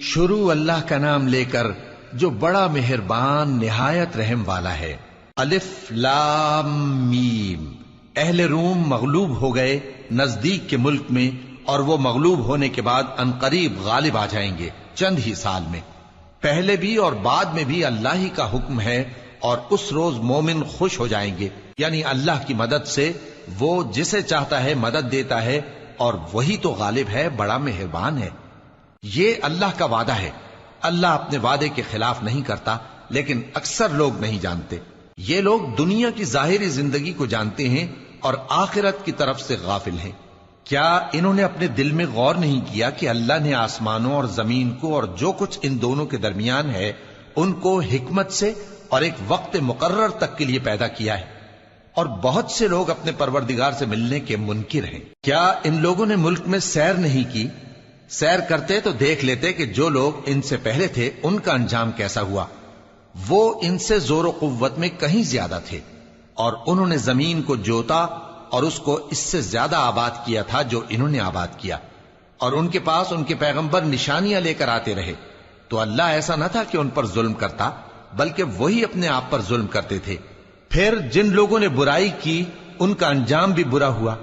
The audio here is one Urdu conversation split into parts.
شروع اللہ کا نام لے کر جو بڑا مہربان نہایت رحم والا ہے۔ الف لام میم۔ اہل روم مغلوب ہو گئے نزدیک کے ملک میں، اور وہ مغلوب ہونے کے بعد عنقریب غالب آ جائیں گے چند ہی سال میں۔ پہلے بھی اور بعد میں بھی اللہ ہی کا حکم ہے، اور اس روز مومن خوش ہو جائیں گے، یعنی اللہ کی مدد سے وہ جسے چاہتا ہے مدد دیتا ہے، اور وہی تو غالب ہے، بڑا مہربان ہے۔ یہ اللہ کا وعدہ ہے، اللہ اپنے وعدے کے خلاف نہیں کرتا، لیکن اکثر لوگ نہیں جانتے۔ یہ لوگ دنیا کی ظاہری زندگی کو جانتے ہیں اور آخرت کی طرف سے غافل ہیں۔ کیا انہوں نے اپنے دل میں غور نہیں کیا کہ اللہ نے آسمانوں اور زمین کو اور جو کچھ ان دونوں کے درمیان ہے ان کو حکمت سے اور ایک وقت مقرر تک کے لیے پیدا کیا ہے؟ اور بہت سے لوگ اپنے پروردگار سے ملنے کے منکر ہیں۔ کیا ان لوگوں نے ملک میں سیر نہیں کی؟ سیر کرتے تو دیکھ لیتے کہ جو لوگ ان سے پہلے تھے ان کا انجام کیسا ہوا۔ وہ ان سے زور و قوت میں کہیں زیادہ تھے، اور انہوں نے زمین کو جوتا اور اس کو اس سے زیادہ آباد کیا تھا جو انہوں نے آباد کیا، اور ان کے پاس ان کے پیغمبر نشانیاں لے کر آتے رہے۔ تو اللہ ایسا نہ تھا کہ ان پر ظلم کرتا، بلکہ وہی اپنے آپ پر ظلم کرتے تھے۔ پھر جن لوگوں نے برائی کی ان کا انجام بھی برا ہوا،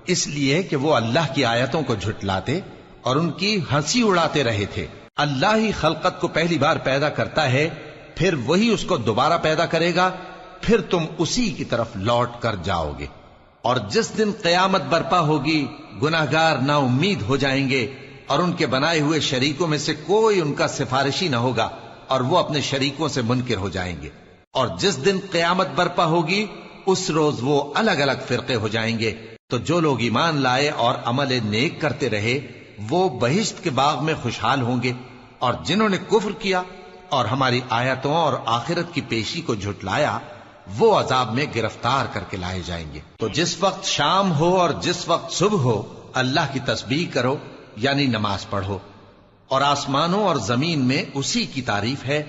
اس لیے کہ وہ اللہ کی آیتوں کو جھٹلاتے اور ان کی ہنسی اڑاتے رہے تھے۔ اللہ ہی خلقت کو پہلی بار پیدا کرتا ہے، پھر وہی اس کو دوبارہ پیدا کرے گا، پھر تم اسی کی طرف لوٹ کر جاؤ گے۔ اور جس دن قیامت برپا ہوگی گناہگار نا امید ہو جائیں گے، اور ان کے بنائے ہوئے شریکوں میں سے کوئی ان کا سفارشی نہ ہوگا، اور وہ اپنے شریکوں سے منکر ہو جائیں گے۔ اور جس دن قیامت برپا ہوگی اس روز وہ الگ الگ فرقے ہو جائیں گے۔ تو جو لوگ ایمان لائے اور عمل نیک کرتے رہے وہ بہشت کے باغ میں خوشحال ہوں گے، اور جنہوں نے کفر کیا اور ہماری آیتوں اور آخرت کی پیشی کو جھٹلایا وہ عذاب میں گرفتار کر کے لائے جائیں گے۔ تو جس وقت شام ہو اور جس وقت صبح ہو اللہ کی تسبیح کرو، یعنی نماز پڑھو، اور آسمانوں اور زمین میں اسی کی تعریف ہے،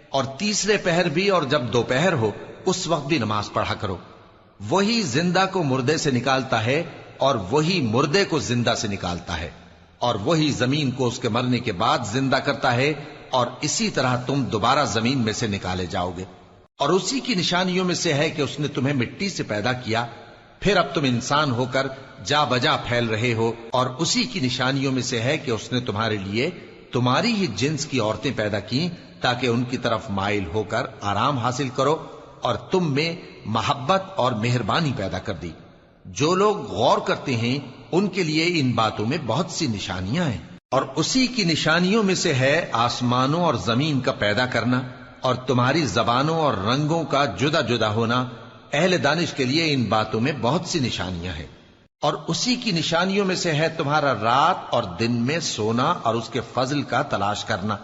اور تیسرے پہر بھی اور جب دوپہر ہو اس وقت بھی نماز پڑھا کرو۔ وہی زندہ کو مردے سے نکالتا ہے اور وہی مردے کو زندہ سے نکالتا ہے، اور وہی زمین کو اس کے مرنے کے بعد زندہ کرتا ہے، اور اسی طرح تم دوبارہ زمین میں سے نکالے جاؤ گے۔ اور اسی کی نشانیوں میں سے ہے کہ اس نے تمہیں مٹی سے پیدا کیا، پھر اب تم انسان ہو کر جا بجا پھیل رہے ہو، اور اسی کی نشانیوں میں سے ہے کہ اس نے تمہارے لیے تمہاری ہی جنس کی عورتیں پیدا کی تاکہ ان کی طرف مائل ہو کر آرام حاصل کرو، اور تم میں محبت اور مہربانی پیدا کر دی۔ جو لوگ غور کرتے ہیں ان کے لیے ان باتوں میں بہت سی نشانیاں ہیں۔ اور اسی کی نشانیوں میں سے ہے آسمانوں اور زمین کا پیدا کرنا، اور تمہاری زبانوں اور رنگوں کا جدا جدا ہونا۔ اہل دانش کے لیے ان باتوں میں بہت سی نشانیاں ہیں۔ اور اسی کی نشانیوں میں سے ہے تمہارا رات اور دن میں سونا اور اس کے فضل کا تلاش کرنا۔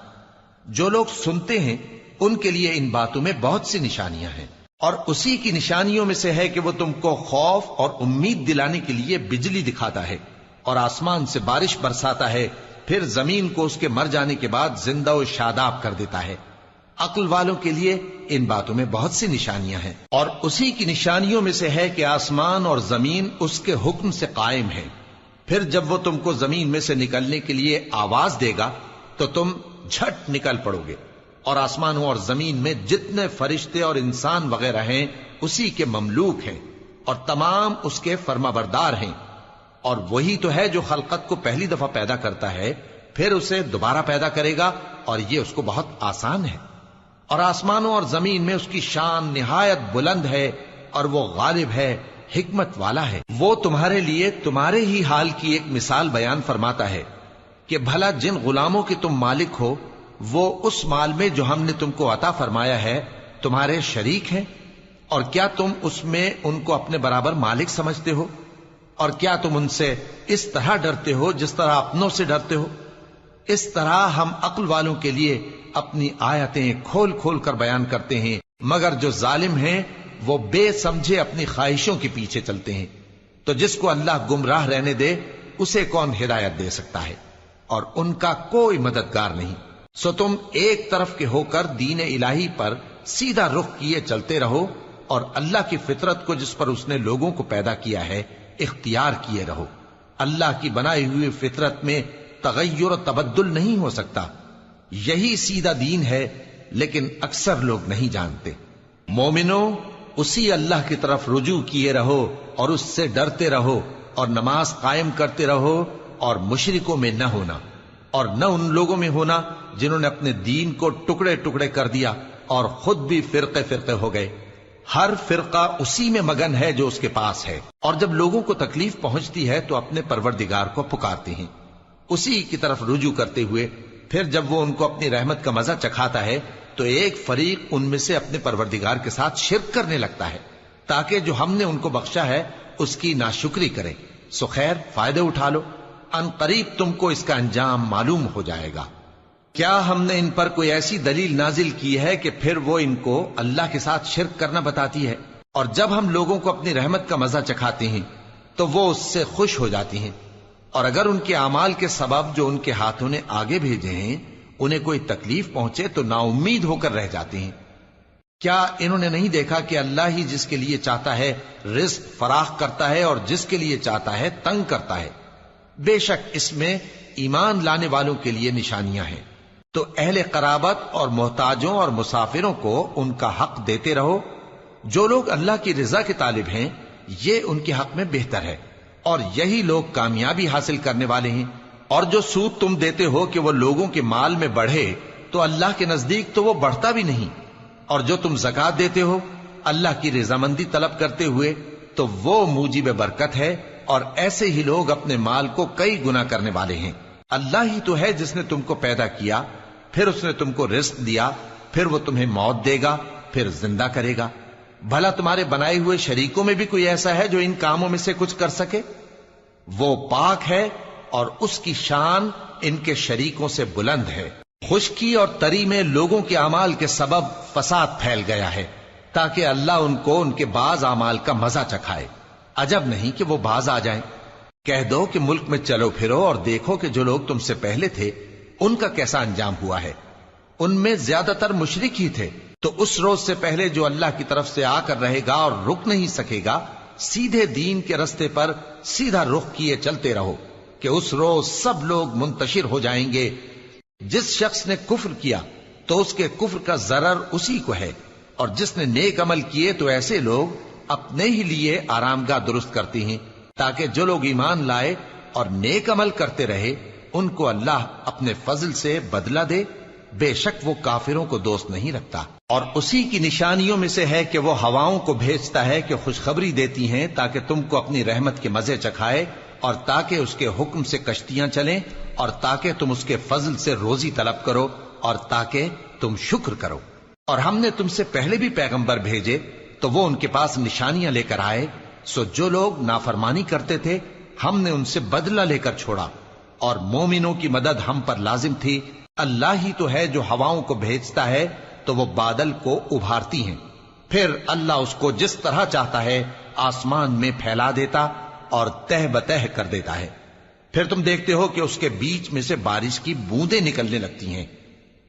جو لوگ سنتے ہیں ان کے لیے ان باتوں میں بہت سی نشانیاں ہیں۔ اور اسی کی نشانیوں میں سے ہے کہ وہ تم کو خوف اور امید دلانے کے لیے بجلی دکھاتا ہے، اور آسمان سے بارش برساتا ہے، پھر زمین کو اس کے مر جانے کے بعد زندہ و شاداب کر دیتا ہے۔ عقل والوں کے لیے ان باتوں میں بہت سی نشانیاں ہیں۔ اور اسی کی نشانیوں میں سے ہے کہ آسمان اور زمین اس کے حکم سے قائم ہیں، پھر جب وہ تم کو زمین میں سے نکلنے کے لیے آواز دے گا تو تم جھٹ نکل پڑو گے۔ اور آسمانوں اور زمین میں جتنے فرشتے اور انسان وغیرہ ہیں اسی کے مملوک ہیں، اور تمام اس کے فرما بردار ہیں۔ اور وہی تو ہے جو خلقت کو پہلی دفعہ پیدا کرتا ہے، پھر اسے دوبارہ پیدا کرے گا، اور یہ اس کو بہت آسان ہے۔ اور آسمانوں اور زمین میں اس کی شان نہایت بلند ہے، اور وہ غالب ہے، حکمت والا ہے۔ وہ تمہارے لیے تمہارے ہی حال کی ایک مثال بیان فرماتا ہے کہ بھلا جن غلاموں کے تم مالک ہو وہ اس مال میں جو ہم نے تم کو عطا فرمایا ہے تمہارے شریک ہیں، اور کیا تم اس میں ان کو اپنے برابر مالک سمجھتے ہو؟ اور کیا تم ان سے اس طرح ڈرتے ہو جس طرح اپنوں سے ڈرتے ہو؟ اس طرح ہم عقل والوں کے لیے اپنی آیتیں کھول کھول کر بیان کرتے ہیں، مگر جو ظالم ہیں وہ بے سمجھے اپنی خواہشوں کے پیچھے چلتے ہیں۔ تو جس کو اللہ گمراہ رہنے دے اسے کون ہدایت دے سکتا ہے، اور ان کا کوئی مددگار نہیں۔ سو تم ایک طرف کے ہو کر دین الہی پر سیدھا رخ کیے چلتے رہو، اور اللہ کی فطرت کو جس پر اس نے لوگوں کو پیدا کیا ہے اختیار کیے رہو۔ اللہ کی بنائی ہوئی فطرت میں تغیر و تبدل نہیں ہو سکتا، یہی سیدھا دین ہے، لیکن اکثر لوگ نہیں جانتے۔ مومنو، اسی اللہ کی طرف رجوع کیے رہو اور اس سے ڈرتے رہو، اور نماز قائم کرتے رہو، اور مشرکوں میں نہ ہونا، اور نہ ان لوگوں میں ہونا جنہوں نے اپنے دین کو ٹکڑے ٹکڑے کر دیا اور خود بھی فرقے فرقے ہو گئے۔ ہر فرقہ اسی میں مگن ہے جو اس کے پاس ہے، اور جب لوگوں کو تکلیف پہنچتی ہے تو اپنے پروردگار کو پکارتے ہیں، اسی کی طرف رجوع کرتے ہوئے۔ پھر جب وہ ان کو اپنی رحمت کا مزہ چکھاتا ہے تو ایک فریق ان میں سے اپنے پروردگار کے ساتھ شرک کرنے لگتا ہے، تاکہ جو ہم نے ان کو بخشا ہے اس کی ناشکری کریں۔ سو خیر، فائدے اٹھا لو، ان قریب تم کو اس کا انجام معلوم ہو جائے گا۔ کیا ہم نے ان پر کوئی ایسی دلیل نازل کی ہے کہ پھر وہ ان کو اللہ کے ساتھ شرک کرنا بتاتی ہے؟ اور جب ہم لوگوں کو اپنی رحمت کا مزہ چکھاتے ہیں تو وہ اس سے خوش ہو جاتی ہیں، اور اگر ان کے اعمال کے سبب جو ان کے ہاتھوں نے آگے بھیجے ہیں انہیں کوئی تکلیف پہنچے تو نا امید ہو کر رہ جاتے ہیں۔ کیا انہوں نے نہیں دیکھا کہ اللہ ہی جس کے لیے چاہتا ہے رزق فراخ کرتا ہے اور جس کے لیے چاہتا ہے تنگ کرتا ہے؟ بے شک اس میں ایمان لانے والوں کے لیے نشانیاں ہیں۔ تو اہل قرابت اور محتاجوں اور مسافروں کو ان کا حق دیتے رہو۔ جو لوگ اللہ کی رضا کے طالب ہیں یہ ان کے حق میں بہتر ہے، اور یہی لوگ کامیابی حاصل کرنے والے ہیں۔ اور جو سود تم دیتے ہو کہ وہ لوگوں کے مال میں بڑھے تو اللہ کے نزدیک تو وہ بڑھتا بھی نہیں، اور جو تم زکوٰۃ دیتے ہو اللہ کی رضامندی طلب کرتے ہوئے تو وہ موجب برکت ہے، اور ایسے ہی لوگ اپنے مال کو کئی گنا کرنے والے ہیں۔ اللہ ہی تو ہے جس نے تم کو پیدا کیا، پھر اس نے تم کو رزق دیا، پھر وہ تمہیں موت دے گا، پھر زندہ کرے گا۔ بھلا تمہارے بنائے ہوئے شریکوں میں بھی کوئی ایسا ہے جو ان کاموں میں سے کچھ کر سکے؟ وہ پاک ہے اور اس کی شان ان کے شریکوں سے بلند ہے۔ خشکی اور تری میں لوگوں کے اعمال کے سبب فساد پھیل گیا ہے، تاکہ اللہ ان کو ان کے بعض اعمال کا مزہ چکھائے۔ عجب نہیں کہ وہ باز آ جائیں۔ کہہ دو کہ ملک میں چلو پھرو اور دیکھو کہ جو لوگ تم سے پہلے تھے ان کا کیسا انجام ہوا ہے۔ ان میں زیادہ تر مشرک ہی تھے، تو اس روز سے پہلے جو اللہ کی طرف سے آ کر رہے گا اور رک نہیں سکے گا، سیدھے دین کے رستے پر سیدھا رخ کیے چلتے رہو کہ اس روز سب لوگ منتشر ہو جائیں گے۔ جس شخص نے کفر کیا تو اس کے کفر کا ضرر اسی کو ہے، اور جس نے نیک عمل کیے تو ایسے لوگ اپنے ہی لیے آرام گاہ درست کرتے ہیں، تاکہ جو لوگ ایمان لائے اور نیک عمل کرتے رہے ان کو اللہ اپنے فضل سے بدلہ دے۔ بے شک وہ کافروں کو دوست نہیں رکھتا۔ اور اسی کی نشانیوں میں سے ہے کہ وہ ہواؤں کو بھیجتا ہے کہ خوشخبری دیتی ہیں تاکہ تم کو اپنی رحمت کے مزے چکھائے، اور تاکہ اس کے حکم سے کشتیاں چلیں، اور تاکہ تم اس کے فضل سے روزی طلب کرو، اور تاکہ تم شکر کرو۔ اور ہم نے تم سے پہلے بھی پیغمبر بھیجے تو وہ ان کے پاس نشانیاں لے کر آئے، سو جو لوگ نافرمانی کرتے تھے ہم نے ان سے بدلہ لے کر چھوڑا، اور مومنوں کی مدد ہم پر لازم تھی۔ اللہ ہی تو ہے جو ہواؤں کو بھیجتا ہے تو وہ بادل کو ابھارتی ہیں، پھر اللہ اس کو جس طرح چاہتا ہے آسمان میں پھیلا دیتا اور تہ بتہ کر دیتا ہے۔ پھر تم دیکھتے ہو کہ اس کے بیچ میں سے بارش کی بوندیں نکلنے لگتی ہیں،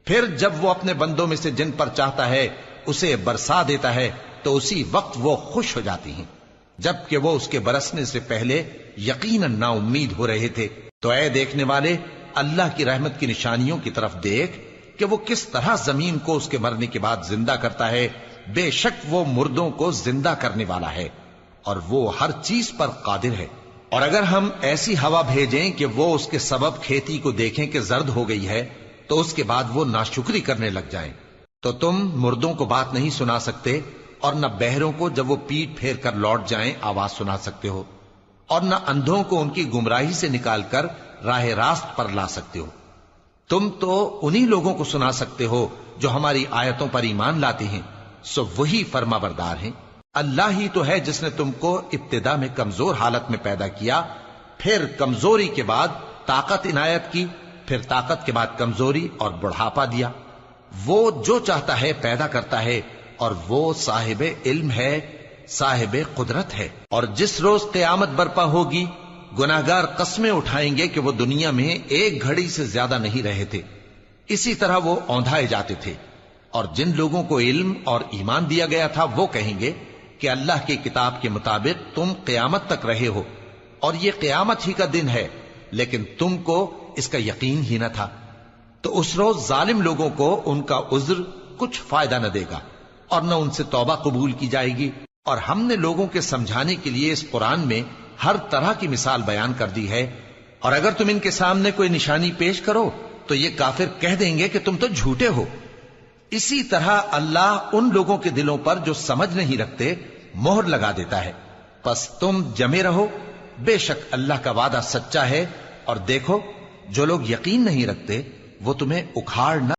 پھر جب وہ اپنے بندوں میں سے جن پر چاہتا ہے اسے برسا دیتا ہے تو اسی وقت وہ خوش ہو جاتی ہیں، جبکہ وہ اس کے برسنے سے پہلے یقیناً نا امید ہو رہے تھے۔ تو اے دیکھنے والے، اللہ کی رحمت کی نشانیوں کی طرف دیکھ کہ وہ کس طرح زمین کو اس کے مرنے کے بعد زندہ کرتا ہے۔ بے شک وہ مردوں کو زندہ کرنے والا ہے اور وہ ہر چیز پر قادر ہے۔ اور اگر ہم ایسی ہوا بھیجیں کہ وہ اس کے سبب کھیتی کو دیکھیں کہ زرد ہو گئی ہے تو اس کے بعد وہ ناشکری کرنے لگ جائیں، تو تم مردوں کو بات نہیں سنا سکتے، اور نہ بہروں کو جب وہ پیٹ پھیر کر لوٹ جائیں آواز سنا سکتے ہو، اور نہ اندھوں کو ان کی گمراہی سے نکال کر راہ راست پر لا سکتے ہو۔ تم تو انہی لوگوں کو سنا سکتے ہو جو ہماری آیتوں پر ایمان لاتے ہیں، سو وہی فرما بردار ہیں۔ اللہ ہی تو ہے جس نے تم کو ابتدا میں کمزور حالت میں پیدا کیا، پھر کمزوری کے بعد طاقت عنایت کی، پھر طاقت کے بعد کمزوری اور بڑھاپا دیا۔ وہ جو چاہتا ہے پیدا کرتا ہے، اور وہ صاحب علم ہے، صاحب قدرت ہے۔ اور جس روز قیامت برپا ہوگی گناہگار قسمیں اٹھائیں گے کہ وہ دنیا میں ایک گھڑی سے زیادہ نہیں رہے تھے، اسی طرح وہ اوندھائے جاتے تھے۔ اور جن لوگوں کو علم اور ایمان دیا گیا تھا وہ کہیں گے کہ اللہ کی کتاب کے مطابق تم قیامت تک رہے ہو، اور یہ قیامت ہی کا دن ہے، لیکن تم کو اس کا یقین ہی نہ تھا۔ تو اس روز ظالم لوگوں کو ان کا عذر کچھ فائدہ نہ دے گا اور نہ ان سے توبہ قبول کی جائے گی. اور ہم نے لوگوں کے سمجھانے کے لیے اس قرآن میں ہر طرح کی مثال بیان کر دی ہے، اور اگر تم ان کے سامنے کوئی نشانی پیش کرو تو یہ کافر کہہ دیں گے کہ تم تو جھوٹے ہو. اسی طرح اللہ ان لوگوں کے دلوں پر جو سمجھ نہیں رکھتے مہر لگا دیتا ہے. پس تم جمے رہو، بے شک اللہ کا وعدہ سچا ہے، اور دیکھو جو لوگ یقین نہیں رکھتے وہ تمہیں اکھاڑ نہ